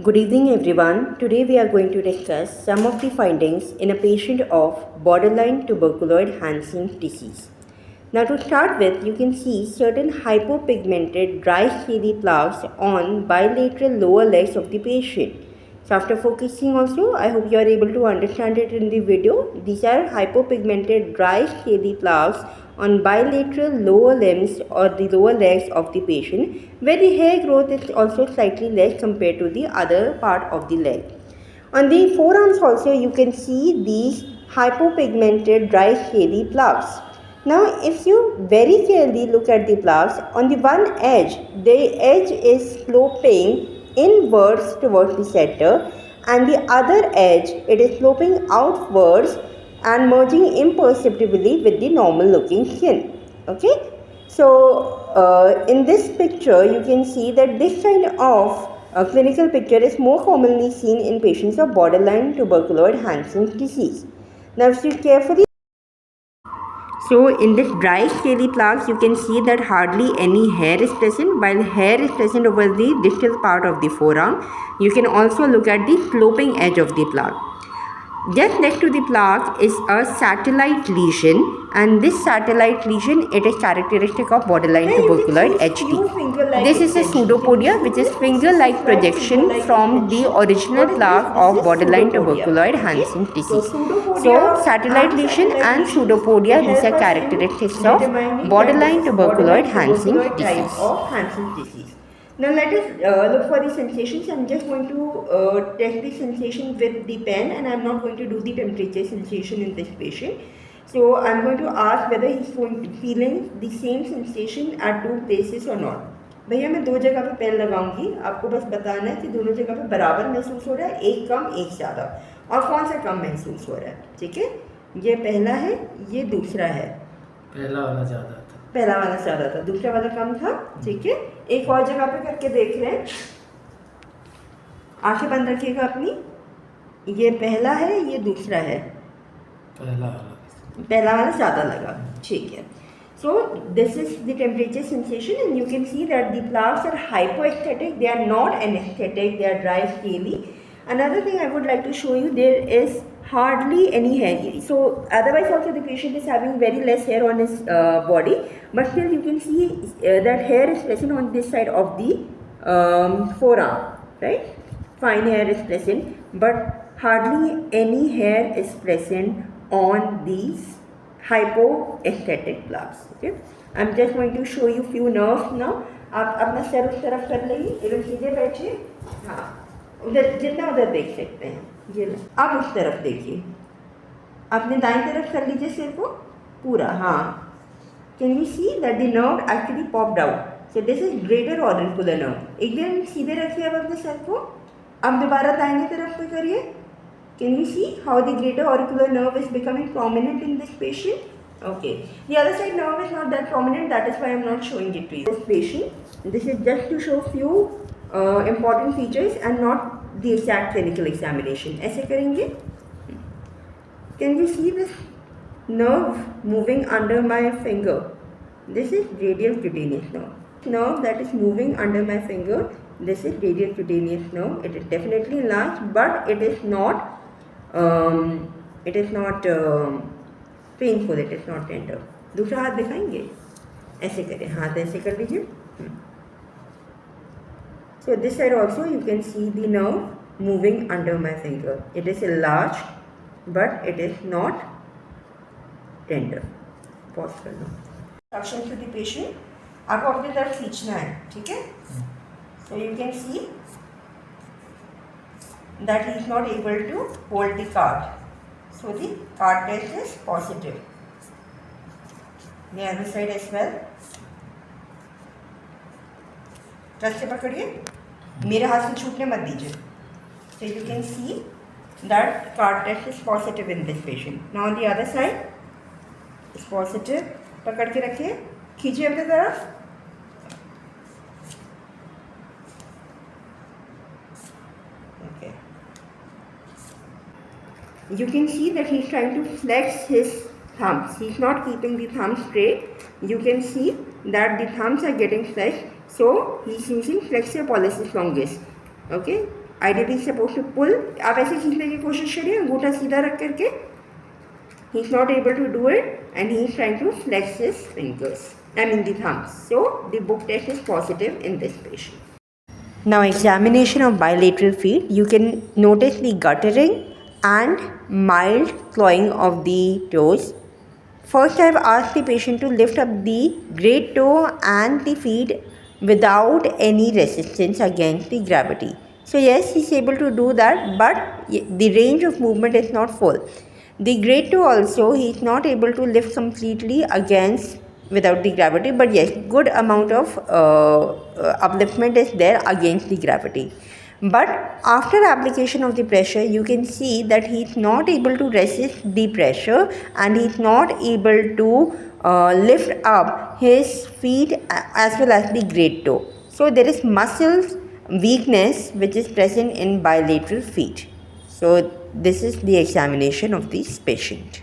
Good evening everyone. Today we are going to discuss some of the findings in a patient of borderline tuberculoid Hansen's disease. Now to start with, you can see certain hypopigmented dry scaly plaques on bilateral lower legs of the patient. So after focusing also, I hope you are able to understand it in the video. These are hypopigmented dry scaly plaques on bilateral lower limbs or the lower legs of the patient, where the hair growth is also slightly less compared to the other part of the leg. On the forearms also you can see these hypopigmented dry scaly plaques. Now if you very clearly look at the plaques, on the one edge, the edge is sloping inwards towards the center, and the other edge, it is sloping outwards and merging imperceptibly with the normal looking skin. Okay, so in this picture you can see that this kind of clinical picture is more commonly seen in patients of borderline tuberculoid Hansen's disease. Now if you carefully, so in this dry scaly plaques, you can see that hardly any hair is present, while hair is present over the distal part of the forearm. You can also look at the sloping edge of the plaque. Just next to the plaque is a satellite lesion, and this satellite lesion, it is characteristic of borderline tuberculoid HT. This is a pseudopodia, which is finger-like projection from the original plaque of borderline tuberculoid Hansen's disease. So satellite lesion and pseudopodia, these are characteristics of borderline tuberculoid Hansen's disease. Now let us look for the sensations. I am just going to test the sensation with the pen, and I am not going to do the temperature sensation in this patient. So I am going to ask whether he is feeling the same sensation at two places or not. भैया मैं दो जगह पे pen लगाऊंगी, आपको बस बताना है कि दोनों जगह पे बराबर महसूस हो रहा है, एक कम एक ज़्यादा, और कौन सा कम महसूस हो रहा है. ठीक है, ये पहला है, ये दूसरा है. पहला वाला ज़्यादा था. पहला वाला ज़्यादा था, दूसरा वाला कम था. ठीक है, एक और जगह पे करके देख रहे हैं. आंखें बंद रखिएगा अपनी. ये पहला है, ये दूसरा है. पहला वाला ज़्यादा लगा. ठीक है. So this is the temperature sensation, and you can see that the plaques are hypoaesthetic. They are not anesthetic. They are dry scaly. Another thing I would like to show you, there is hardly any hair. So otherwise also the patient is having very less hair on his body, but still you can see that hair is present on this side of the forearm, right? Fine hair is present, but hardly any hair is present on these hypoaesthetic plaques. Okay, I'm just going to show you few nerves now. आप अपना sir उस तरफ कर लेंगे, एकदम सीधे बैठिए. हाँ, उधर जितना उधर देख सकते हैं. ये अब उस तरफ देखिए, आपने दाईं तरफ कर लीजिए सिर को पूरा. हाँ, can you see that the nerve actually popped out. So this is greater auricular nerve. एकदम सीधे रखिए अब अपने सर को. अब दोबारा दाहिनी तरफ पे करिए. Can you see how the greater auricular nerve is becoming prominent in this patient? Okay. The other side nerve is not that prominent. That is why I am not showing it to you. This patient, this is just to show few important features and not the exact clinical examination. ऐसे करेंगे. Can you see this nerve moving under my finger? This is radial cutaneous nerve. Nerve that is moving under my finger. This is radial cutaneous nerve. It is definitely large, but it is not painful. It is not tender. दूसरा हाथ दिखाएंगे. ऐसे करें, हाथ ऐसे कर लीजिए. So this side also you can see the nerve moving under my finger. It is large, but it is not tender. Pause कर लो. Instruction to the patient. आपको अपनी तरफ खींचना है. ठीक है. So you can see that he is not able to hold the card. So the card test is positive. The other side as well. Trust से पकड़िए, मेरे हाथ से छूटने मत दीजिए. So you can see that card test is positive in this patient. Now on the other side is positive. पकड़ के रखिए, खींचिए अपनी तरफ. You can see that he is trying to flex his thumbs. He is not keeping the thumb straight. You can see that the thumbs are getting flexed. So he is using flexor pollicis longus. Okay. Ideally supposed to pull. आप ऐसे खींचने की कोशिश करिए अंगूठा सीधा रख करके. He is not able to do it and he is trying to flex his fingers, the thumbs. So the book test is positive in this patient. Now examination of bilateral feet. You can notice the guttering and mild clawing of the toes. First I have asked the patient to lift up the great toe and the feet without any resistance against the gravity. So yes, he is able to do that, but the range of movement is not full. The great toe also he is not able to lift completely against without the gravity, but yes, good amount of upliftment is there against the gravity. But after application of the pressure, you can see that he is not able to resist the pressure and he is not able to lift up his feet as well as the great toe. So there is muscle weakness which is present in bilateral feet. So this is the examination of this patient.